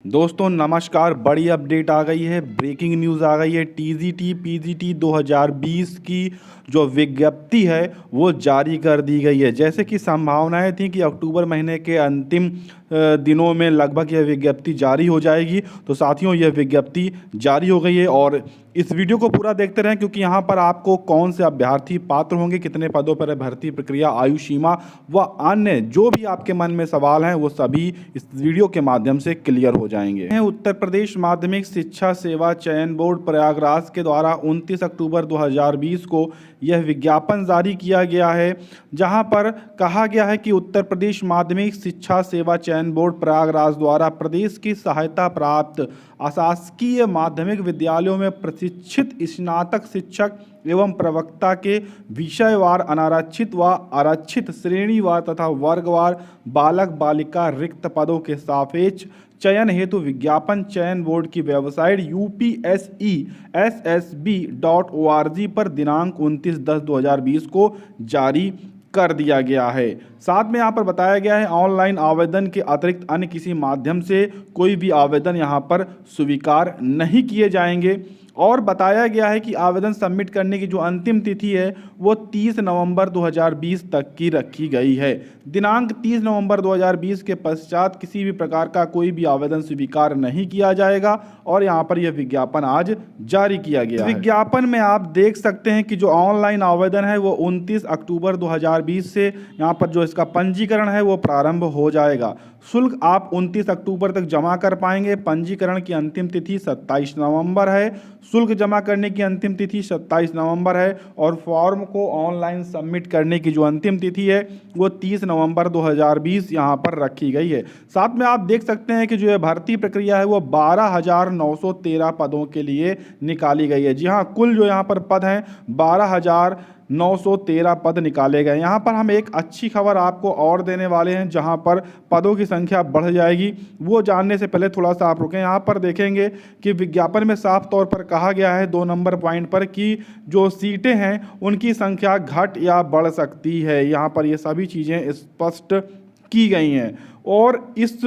दोस्तों नमस्कार। बड़ी अपडेट आ गई है, ब्रेकिंग न्यूज़ आ गई है। टीजीटी पीजीटी 2020 की जो विज्ञप्ति है वो जारी कर दी गई है। जैसे कि संभावनाएं थी कि अक्टूबर महीने के अंतिम दिनों में लगभग यह विज्ञप्ति जारी हो जाएगी, तो साथियों यह विज्ञप्ति जारी हो गई है। और इस वीडियो को पूरा देखते रहें, क्योंकि यहाँ पर आपको कौन से अभ्यर्थी पात्र होंगे, कितने पदों पर है भर्ती प्रक्रिया, आयु सीमा व अन्य जो भी आपके मन में सवाल हैं वो सभी इस वीडियो के माध्यम से क्लियर हो जाएंगे। उत्तर प्रदेश माध्यमिक शिक्षा सेवा चयन बोर्ड प्रयागराज के द्वारा 29 अक्टूबर 2020 को यह विज्ञापन जारी किया गया है, जहां पर कहा गया है कि उत्तर प्रदेश माध्यमिक शिक्षा सेवा चयन बोर्ड प्रयागराज द्वारा प्रदेश की सहायता प्राप्त अशासकीय माध्यमिक विद्यालयों में प्रशिक्षित स्नातक शिक्षक एवं प्रवक्ता के विषयवार अनारक्षित व आरक्षित श्रेणीवार तथा वर्गवार बालक बालिका रिक्त पदों के सापेक्ष चयन हेतु विज्ञापन चयन बोर्ड की वेबसाइट upsessb.org पर दिनांक 29/10/2020 को जारी कर दिया गया है। साथ में यहाँ पर बताया गया है ऑनलाइन आवेदन के अतिरिक्त अन्य किसी माध्यम से कोई भी आवेदन यहाँ पर स्वीकार नहीं किए जाएंगे। और बताया गया है कि आवेदन सबमिट करने की जो अंतिम तिथि है वो 30 नवंबर 2020 तक की रखी गई है। दिनांक 30 नवंबर 2020 के पश्चात किसी भी प्रकार का कोई भी आवेदन स्वीकार नहीं किया जाएगा। और यहाँ पर यह विज्ञापन आज जारी किया गया है। विज्ञापन में आप देख सकते हैं कि जो ऑनलाइन आवेदन है वो 29 अक्टूबर 2020 से यहाँ पर जो इसका पंजीकरण है वो प्रारंभ हो जाएगा। शुल्क आप 29 अक्टूबर तक जमा कर पाएंगे। पंजीकरण की अंतिम तिथि 27 नवंबर है। शुल्क जमा करने की अंतिम तिथि 27 नवंबर है और फॉर्म को ऑनलाइन सबमिट करने की जो अंतिम तिथि है वो 30 नवंबर 2020 यहाँ पर रखी गई है। साथ में आप देख सकते हैं कि जो ये भर्ती प्रक्रिया है वो 12,913 पदों के लिए निकाली गई है। जी हाँ, कुल जो यहाँ पर पद हैं 12,913 पद निकाले गए। यहाँ पर हम एक अच्छी खबर आपको और देने वाले हैं, जहाँ पर पदों की संख्या बढ़ जाएगी। वो जानने से पहले थोड़ा सा आप रुकें। यहाँ पर देखेंगे कि विज्ञापन में साफ तौर पर कहा गया है 2 नंबर पॉइंट पर कि जो सीटें हैं उनकी संख्या घट या बढ़ सकती है। यहाँ पर ये सभी चीज़ें स्पष्ट की गई हैं। और इस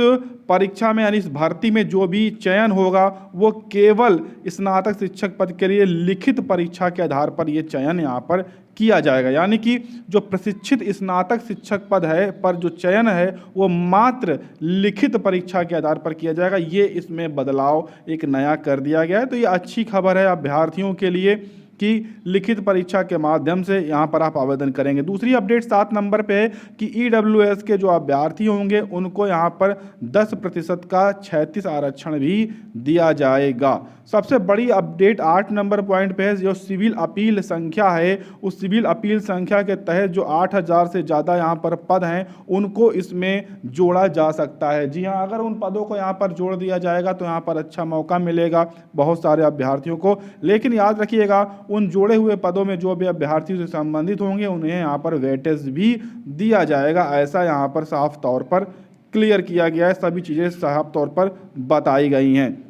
परीक्षा में यानी इस भर्ती में जो भी चयन होगा वो केवल स्नातक शिक्षक पद के लिए लिखित परीक्षा के आधार पर ये चयन यहाँ पर किया जाएगा। यानी कि जो प्रशिक्षित स्नातक शिक्षक पद है पर जो चयन है वो मात्र लिखित परीक्षा के आधार पर किया जाएगा। ये इसमें बदलाव एक नया कर दिया गया है। तो ये अच्छी खबर है अभ्यर्थियों के लिए कि लिखित परीक्षा के माध्यम से यहाँ पर आप आवेदन करेंगे। दूसरी अपडेट 7 नंबर पे है कि ईडब्ल्यूएस के जो अभ्यर्थी होंगे उनको यहाँ पर 10% का 36 आरक्षण भी दिया जाएगा। सबसे बड़ी अपडेट 8 नंबर पॉइंट पे है, जो सिविल अपील संख्या है उस सिविल अपील संख्या के तहत जो 8,000 से ज़्यादा यहाँ पर पद हैं उनको इसमें जोड़ा जा सकता है। जी हाँ, अगर उन पदों को यहाँ पर जोड़ दिया जाएगा तो यहाँ पर अच्छा मौका मिलेगा बहुत सारे अभ्यर्थियों को। लेकिन याद रखिएगा उन जोड़े हुए पदों में जो भी अभ्यर्थी से संबंधित होंगे उन्हें यहाँ पर वेटेज भी दिया जाएगा। ऐसा यहाँ पर साफ तौर पर क्लियर किया गया है। सभी चीज़ें साफ तौर पर बताई गई हैं।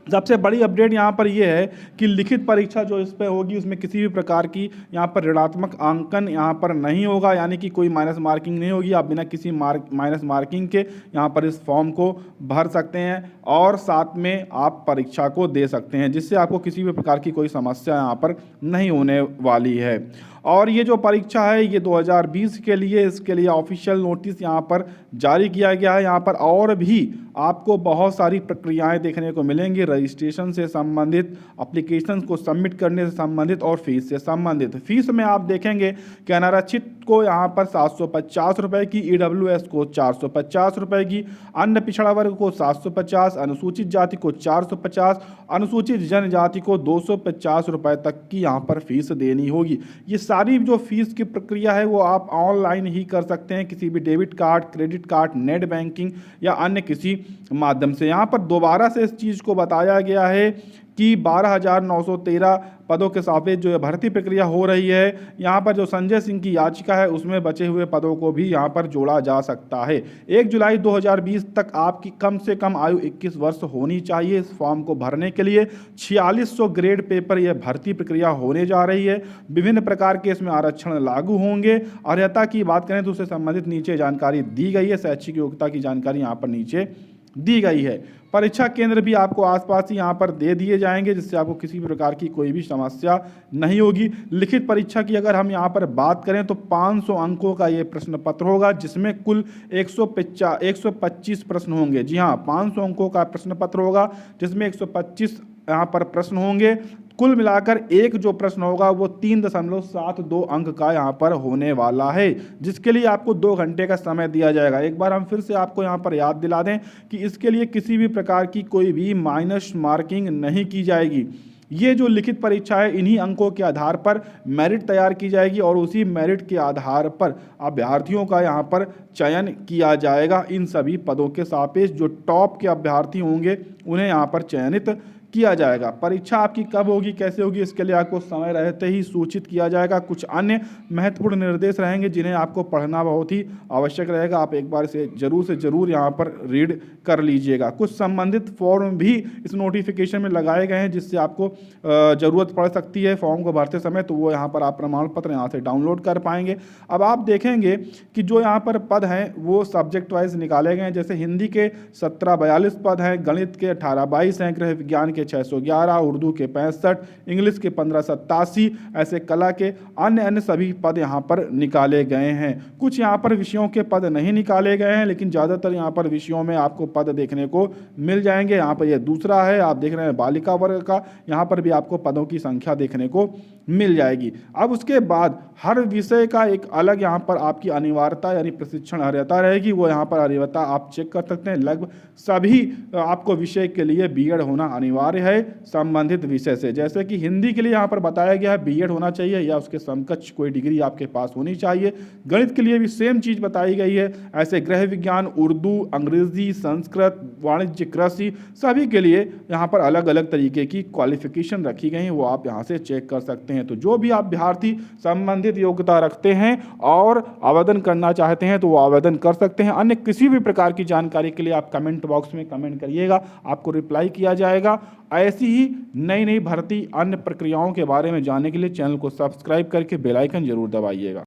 सबसे बड़ी अपडेट यहाँ पर यह है कि लिखित परीक्षा जो इस पर होगी उसमें किसी भी प्रकार की यहाँ पर ऋणात्मक अंकन यहाँ पर नहीं होगा, यानी कि कोई माइनस मार्किंग नहीं होगी। आप बिना किसी माइनस मार्किंग के यहाँ पर इस फॉर्म को भर सकते हैं और साथ में आप परीक्षा को दे सकते हैं, जिससे आपको किसी भी प्रकार की कोई समस्या यहाँ पर नहीं होने वाली है। और ये जो परीक्षा है ये 2020 के लिए, इसके लिए ऑफिशियल नोटिस यहाँ पर जारी किया गया है। यहाँ पर और भी आपको बहुत सारी प्रक्रियाएं देखने को मिलेंगी, रजिस्ट्रेशन से संबंधित, एप्लीकेशन को सबमिट करने से संबंधित और फीस से संबंधित। फीस में आप देखेंगे कि अनारक्षित को यहाँ पर 750 रुपये की, ईडब्ल्यूएस को 450 रुपये की, अन्य पिछड़ा वर्ग को 750, अनुसूचित जाति को 450, अनुसूचित जनजाति को 250 रुपये तक की यहाँ पर फीस देनी होगी। ये सारी जो फीस की प्रक्रिया है वो आप ऑनलाइन ही कर सकते हैं, किसी भी debit card, credit card, net banking या अन्य किसी माध्यम से। यहाँ पर दोबारा से इस चीज़ को बताया गया है कि 12,913 पदों के सापेक्ष जो भर्ती प्रक्रिया हो रही है, यहाँ पर जो संजय सिंह की याचिका है उसमें बचे हुए पदों को भी यहाँ पर जोड़ा जा सकता है। 1 जुलाई 2020 तक आपकी कम से कम आयु 21 वर्ष होनी चाहिए इस फॉर्म को भरने के लिए। 4600 ग्रेड पेपर यह भर्ती प्रक्रिया होने जा रही है। विभिन्न प्रकार के इसमें आरक्षण लागू होंगे। अर्हता की बात करें तो उससे संबंधित नीचे जानकारी दी गई है, शैक्षिक योग्यता की जानकारी यहाँ पर नीचे दी गई है। परीक्षा केंद्र भी आपको आसपास ही यहाँ पर दे दिए जाएंगे, जिससे आपको किसी भी प्रकार की कोई भी समस्या नहीं होगी। लिखित परीक्षा की अगर हम यहाँ पर बात करें तो 500 अंकों का ये प्रश्न पत्र होगा, जिसमें कुल 125 प्रश्न होंगे। जी हाँ, 500 अंकों का प्रश्न पत्र होगा, जिसमें 125 यहाँ पर प्रश्न होंगे। कुल मिलाकर एक जो प्रश्न होगा वो 3.72 अंक का यहाँ पर होने वाला है, जिसके लिए आपको 2 घंटे का समय दिया जाएगा। एक बार हम फिर से आपको यहाँ पर याद दिला दें कि इसके लिए किसी भी प्रकार की कोई भी माइनस मार्किंग नहीं की जाएगी। ये जो लिखित परीक्षा है, इन्हीं अंकों के आधार पर मेरिट तैयार की जाएगी और उसी मेरिट के आधार पर अभ्यर्थियों का यहाँ पर चयन किया जाएगा। इन सभी पदों के सापेक्ष जो टॉप के अभ्यर्थी होंगे उन्हें यहाँ पर चयनित किया जाएगा। परीक्षा आपकी कब होगी, कैसे होगी, इसके लिए आपको समय रहते ही सूचित किया जाएगा। कुछ अन्य महत्वपूर्ण निर्देश रहेंगे जिन्हें आपको पढ़ना बहुत ही आवश्यक रहेगा। आप एक बार से जरूर यहाँ पर रीड कर लीजिएगा। कुछ संबंधित फॉर्म भी इस नोटिफिकेशन में लगाए गए हैं, जिससे आपको ज़रूरत पड़ सकती है फॉर्म को भरते समय, तो वो यहाँ पर आप प्रमाण पत्र यहाँ से डाउनलोड कर पाएंगे। अब आप देखेंगे कि जो यहाँ पर पद हैं वो सब्जेक्ट वाइज निकाले गए हैं। जैसे हिंदी के 1742 पद हैं, गणित के 1822 हैं, गृह विज्ञान के 611, उर्दू के 65, इंग्लिश के 1587, ऐसे कला के अन्य सभी पद यहाँ पर निकाले गए हैं। कुछ यहाँ पर विषयों के पद नहीं निकाले गए हैं, लेकिन ज़्यादातर यहाँ पर विषयों में आपको पद देखने को मिल जाएंगे। यहाँ पर यह दूसरा है, आप देख रहे हैं बालिका वर्ग का, यहाँ पर भी आपको पदों की संख्या देखने को मिल जाएगी। अब उसके बाद हर विषय का एक अलग यहाँ पर आपकी अनिवार्यता यानी प्रशिक्षण अर्हता रहेगी। वो यहाँ पर अर्हता आप चेक कर सकते हैं। लगभग सभी आपको विषय के लिए बीएड होना अनिवार्य है संबंधित विषय से। जैसे कि हिंदी के लिए यहाँ पर बताया गया है बीएड होना चाहिए या उसके समकक्ष कोई डिग्री आपके पास होनी चाहिए। गणित के लिए भी सेम चीज़ बताई गई है। ऐसे गृह विज्ञान, उर्दू, अंग्रेजी, संस्कृत, वाणिज्य, कृषि सभी के लिए यहाँ पर अलग अलग तरीके की क्वालिफिकेशन रखी गई है, वो आप यहाँ से चेक कर सकते हैं। तो जो भी अभ्यर्थी संबंधित योग्यता रखते हैं और आवेदन करना चाहते हैं तो वो आवेदन कर सकते हैं। अन्य किसी भी प्रकार की जानकारी के लिए आप कमेंट बॉक्स में कमेंट करिएगा, आपको रिप्लाई किया जाएगा। ऐसी ही नई भर्ती अन्य प्रक्रियाओं के बारे में जानने के लिए चैनल को सब्सक्राइब करके बेल आइकन जरूर दबाइएगा।